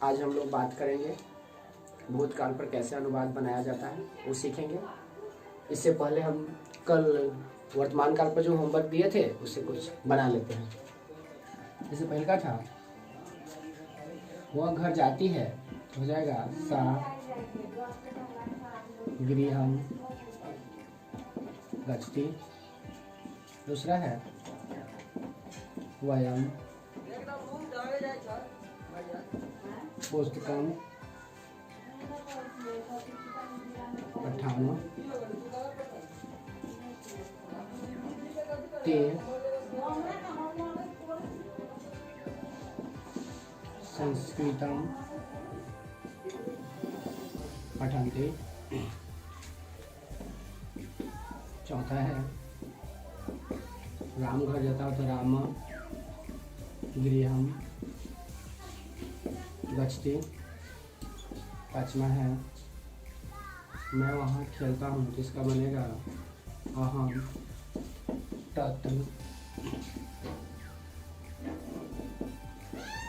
आज हम लोग बात करेंगे भूतकाल पर कैसे अनुवाद बनाया जाता है, वो सीखेंगे। इससे पहले हम कल वर्तमान काल पर जो होमवर्क दिए थे उससे कुछ बना लेते हैं। जैसे पहले का था, वह घर जाती है, हो जाएगा सा गृहम गच्छति। दूसरा है वयम पुस्तकम पठामः ते संस्कृतम पठन्ति। चौथा है राम घर जाता हो तो राम गृहम गच्छति। पांचवा है मैं वहाँ खेलता हूँ, जिसका बनेगा अहम तत्र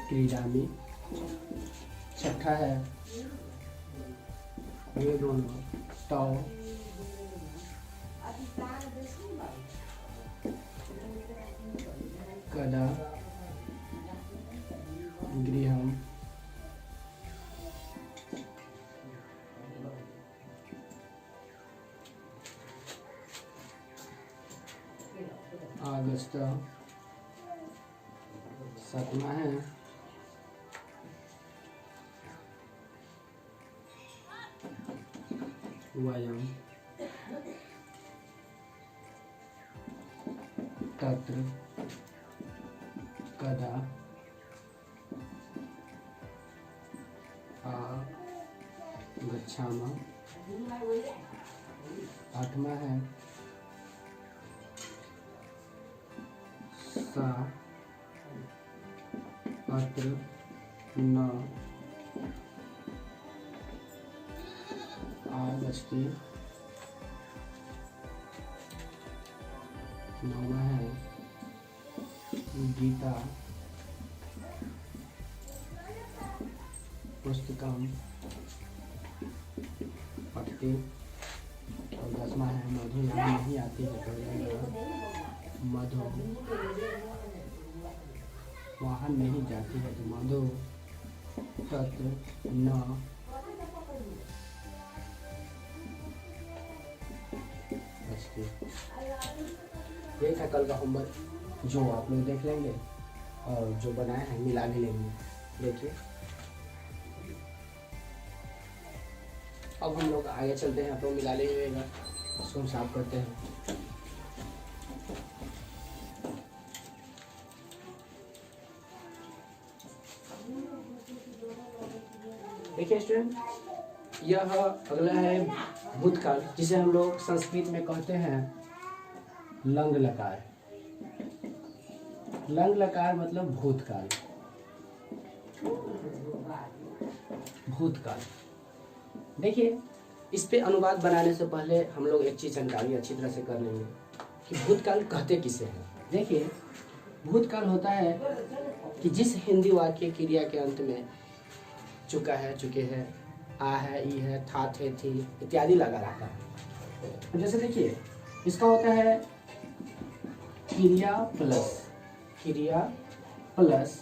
क्रीडामि। छठा है ये दोनों तौ कदा गृहम आगस्त। सातवां है वयम तत्र कदा आगच्छामः। आठवां है सा अत्र न आगच्छति। नौवां है गीता पुस्तकम पठति। और 10वां है मधु यहाँ नहीं आती है तो मधु वहाँ नहीं जाती है तो मधु तत्र न। ये था कल का होमवर्क, जो आप लोग देख लेंगे और जो बनाए हैं मिला भी लेंगे। देखिए अब हम लोग आगे चलते हैं, तो मिला लेंगे, उसको हम साफ करते हैं। देखिए स्टूडेंट, यह अगला है भूतकाल, जिसे हम लोग संस्कृत में कहते हैं लंग लकार। लंग लकार मतलब भूतकाल। भूतकाल देखिए, इस पे अनुवाद बनाने से पहले हम लोग एक चीज जानकारी अच्छी तरह से कर लेंगे कि भूतकाल कहते किसे हैं। देखिए, भूतकाल होता है कि जिस हिंदी वाक्य क्रिया के अंत में चुका है, चुके हैं, आ है, ई है, था, थे, थी इत्यादि लगा रहता है। जैसे देखिए, इसका होता है क्रिया प्लस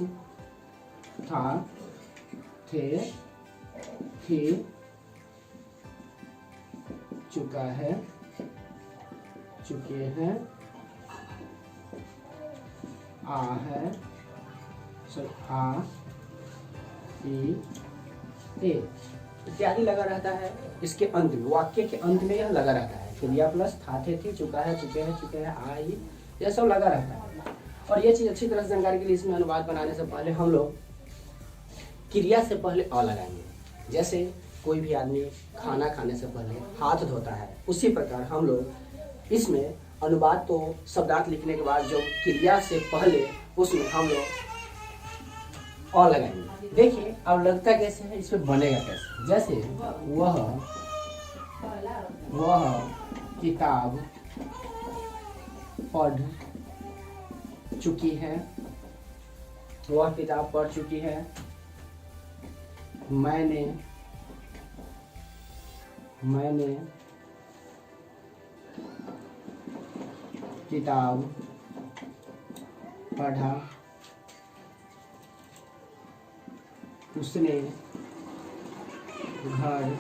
था, थे, थी, चुका है, चुके हैं, आ है, आ, ई, ए इत्यादि लगा रहता है। इसके अंत में, वाक्य के अंत में यह लगा रहता है। क्रिया प्लस था, थे, थी, चुका है, चुके हैं, आ, ई, यह सब लगा रहता है। और ये चीज अच्छी तरह से जानकारी के लिए इसमें अनुवाद बनाने से पहले हम लोग क्रिया से पहले अ लगाएंगे। जैसे कोई भी आदमी खाना खाने से पहले हाथ धोता है, उसी प्रकार हम लोग इसमें अनुवाद तो शब्दार्थ लिखने के बाद जो क्रिया से पहले उसमें हम लोग अ लगाएंगे। देखिए अब लगता कैसे है, इसमें बनेगा कैसे। जैसे वह किताब पढ़ चुकी है, वह किताब पढ़ चुकी है। मैंने किताब पढ़ा, उसने घर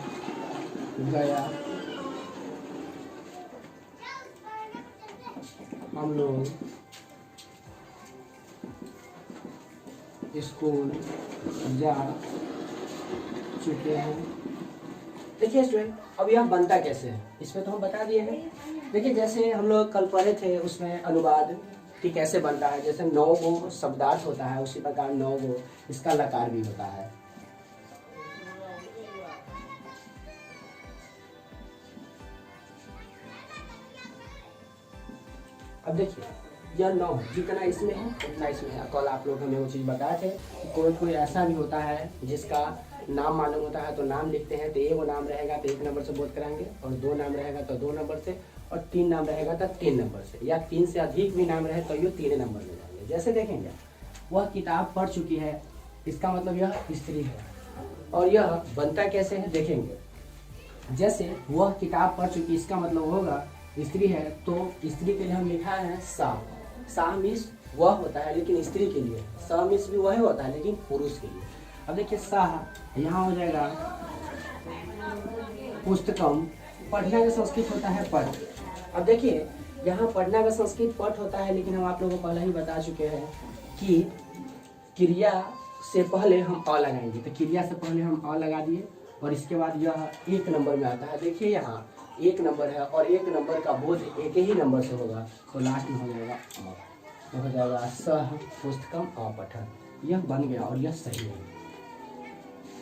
गया, हम लोग स्कूल जा चुके हैं। देखिए स्टूडेंट, अब यह बनता कैसे है इसमें तो हम बता दिए हैं। देखिए जैसे हम लोग कल पढ़े थे उसमें अनुवाद कि कैसे बनता है, जैसे 9 गो शब्दार्थ होता है उसी प्रकार 9 गो इसका लकार भी होता है। अब देखिए यह 9 है, जितना इसमें है उतना इसमें है। कल आप लोग हमें वो चीज़ बताए थे कि कोई ऐसा भी होता है जिसका नाम मालूम होता है तो नाम लिखते हैं, तो एक नाम रहेगा तो 1 नंबर से बोध कराएंगे, और 2 नाम रहेगा तो 2 नंबर से, और 3 नाम रहेगा तो 3 नंबर से, या 3 से अधिक भी नाम रहे तो ये 3 नंबर में जाएंगे। जैसे देखेंगे वह किताब पढ़ चुकी है, इसका मतलब यह स्त्री है। और यह बनता कैसे है देखेंगे, जैसे वह किताब पढ़ चुकी इसका मतलब होगा स्त्री है, तो स्त्री के लिए हम लिखा है सा। सा मीन्स वह होता है लेकिन स्त्री के लिए, सा मीन्स भी वह होता है लेकिन पुरुष के लिए। अब देखिए साह यहाँ हो जाएगा पुस्तकम, पढ़ना का संस्कृत होता है पढ़। अब देखिए यहाँ पढ़ना का संस्कृत पढ़ होता है, लेकिन हम आप लोगों को पहले ही बता चुके हैं कि क्रिया से पहले हम अ लगाएंगे, तो क्रिया से पहले हम अ लगा दिए, और इसके बाद यह 1 नंबर में आता है। देखिए यहाँ 1 नंबर है और 1 नंबर का बोध एक ही नंबर से होगा, तो लास्ट में हो जाएगा अ, तो हो जाएगा सह पुस्तकम अपठन। यह बन गया और यह सही है।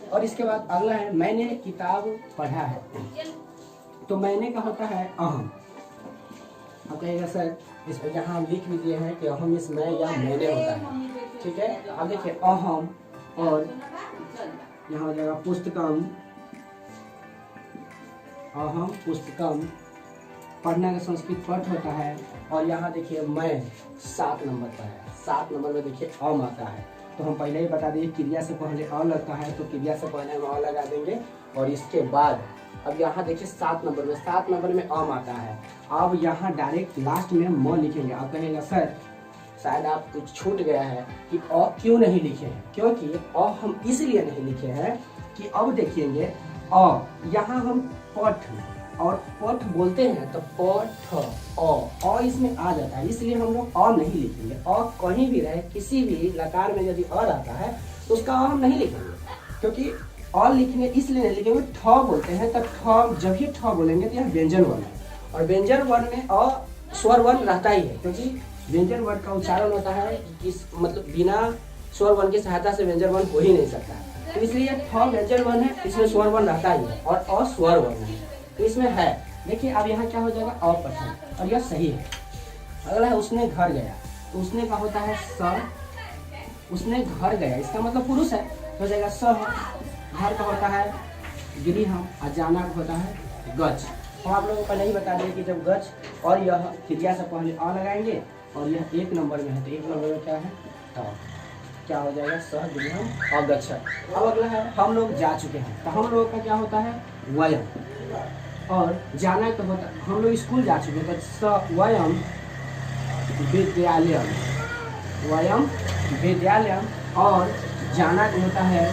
और इसके बाद अगला है मैंने किताब पढ़ा है, तो मैंने का होता है अहम। अब कहेगा सर इस पर यहाँ हम लिख भी दिए हैं कि अहम इस मैं या मैंने होता है, ठीक है। अब देखिए अहम, और यहाँ हो जाएगा पुस्तकम, अहम पुस्तकम, पढ़ना का संस्कृत पठ होता है। और यहाँ देखिए मैं 7 नंबर पर है, 7 नंबर में देखिए अम आता है, तो हम पहले ही बता दिए क्रिया से पहले अ लगता है, तो क्रिया से पहले हम अ लगा देंगे, और इसके बाद अब यहाँ देखिए 7 नंबर में अम आता है। अब यहाँ डायरेक्ट लास्ट में म लिखेंगे। अब कहेगा सर शायद आप कुछ छूट गया है कि अ क्यों नहीं लिखे हैं, क्योंकि अ हम इसलिए नहीं लिखे हैं कि अब देखिएंगे अ यहाँ हम पठ और पठ बोलते हैं तो पठ अ इसमें आ जाता है, इसलिए हम लोग अ नहीं लिखेंगे। अ कहीं भी रहे किसी भी लकार में यदि अ रहता है तो उसका अ हम नहीं लिखेंगे, क्योंकि अ लिखने इसलिए नहीं लिखेंगे। ठ बोलते हैं तो ठ जब ही ठ बोलेंगे तो यह व्यंजन वर्ण है, और व्यंजन वर्ण में अ स्वर वर्ण रहता ही है, क्योंकि व्यंजन वर्ण का उच्चारण होता है किस मतलब बिना स्वर वर्ण की सहायता से व्यंजन वर्ण हो ही नहीं सकता है, तो इसलिए ठ व्यंजन वर्ण है, इसमें स्वर वर्ण रहता ही है, और अ स्वर वर्ण है, तो इसमें है। देखिए अब यहाँ क्या हो जाएगा अपठन, और यह सही है। अगला है उसने घर गया, तो उसने का होता है स, उसने घर गया इसका मतलब पुरुष है, तो हो जाएगा स। घर का होता है गृह, और जाना का होता है गच्छ। हम आप लोगों को पहले ही बता दें कि जब गच्छ और यह क्रिया से पहले अ लगाएंगे, और यह 1 नंबर में है, तो 1 नंबर में क्या है तो क्या हो जाएगा सह गृह अगच्छ। अब अगला है हम लोग जा चुके हैं, तो हम लोगों का क्या होता है वयम, और जाना तो होता हम लोग स्कूल जा चुके हैं, तो स वयम विद्यालयम, वयम विद्यालयम, और जाना तो होता है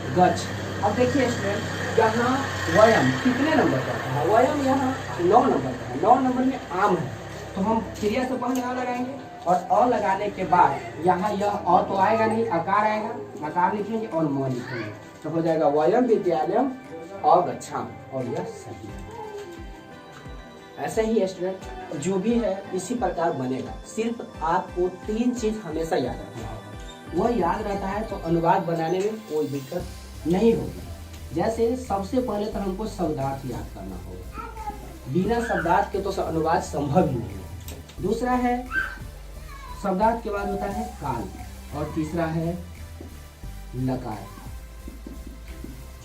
गच्छ। अब देखिए स्टूडेंट यहाँ वयम कितने नंबर का है, वयम यहाँ 9 नंबर का है, 9 नंबर में आम है, तो हम क्रिया से पहले अ लगाएंगे, और अ लगाने के बाद यहाँ यह अ तो आएगा नहीं, अकार आएगा, अकार लिखेंगे और म लिखेंगे, तो हो जाएगा वयम विद्यालयम अगच्छाम, और यह सही है। ऐसे ही स्टूडेंट जो भी है इसी प्रकार बनेगा, सिर्फ आपको 3 चीज हमेशा याद रखना होगा, वह याद रहता है तो अनुवाद बनाने में कोई दिक्कत नहीं होगी। जैसे सबसे पहले तो हमको शब्दार्थ याद करना होगा, बिना शब्दार्थ के तो अनुवाद संभव ही नहीं है। दूसरा है शब्दार्थ के बाद होता है काल, और तीसरा है लकार,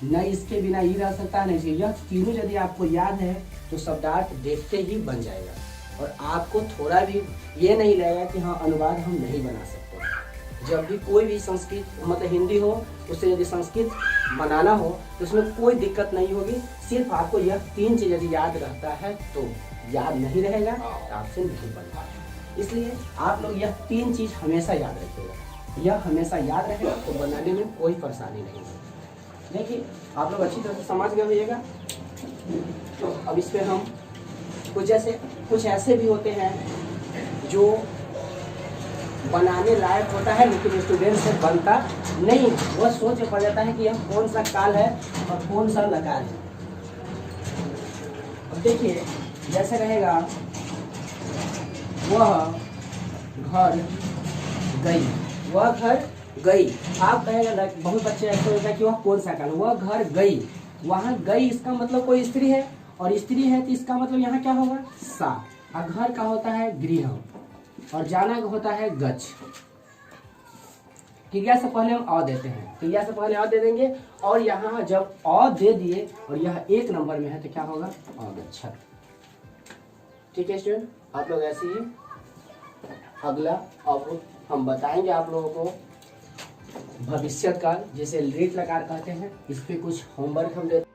न इसके बिना ही रह सकता नहीं। यह तीनों यदि आपको याद है तो शब्दार्थ देखते ही बन जाएगा, और आपको थोड़ा भी ये नहीं लगेगा कि हाँ अनुवाद हम नहीं बना सकते। जब भी कोई भी संस्कृत मतलब हिंदी हो, उससे यदि संस्कृत बनाना हो तो उसमें कोई दिक्कत नहीं होगी। सिर्फ आपको यह 3 चीज़ यदि याद रहता है तो, याद नहीं रहेगा तो आपसे नहीं बन पाएगा। इसलिए आप लोग यह 3 चीज़ हमेशा याद रखिएगा, यह हमेशा याद रहेगा तो बनाने में कोई परेशानी नहीं होगी। देखिए आप लोग अच्छी तरह से समझ गए होइएगा। तो अब इस पर हम कुछ ऐसे भी होते हैं जो बनाने लायक होता है लेकिन स्टूडेंट से बनता नहीं, वह सोच के पड़ जाता है कि यह कौन सा काल है और कौन सा लकार है। अब देखिए जैसे रहेगा वह घर गई, वह घर गई। आप कहेगा बहुत बच्चे ऐसे होता है कि वह कौन सा काल, वह घर गई। वहाँ गई इसका मतलब कोई स्त्री है, और स्त्री है तो इसका मतलब यहाँ क्या होगा सा। और घर का होता है गृह और जाना होता है गच्छ। क्रिया से पहले हम अ देते हैं, क्रिया से पहले अ दे देंगे और यहाँ जब अ दे दिए और यह 1 नंबर में है तो क्या होगा अगच्छत। ठीक है स्टूडेंट, आप लोग ऐसे ही अगला अब हम बताएंगे आप लोगों को भविष्यत काल, जिसे लीट लकार कहते हैं। इस पे कुछ होमवर्क हम देते हैं।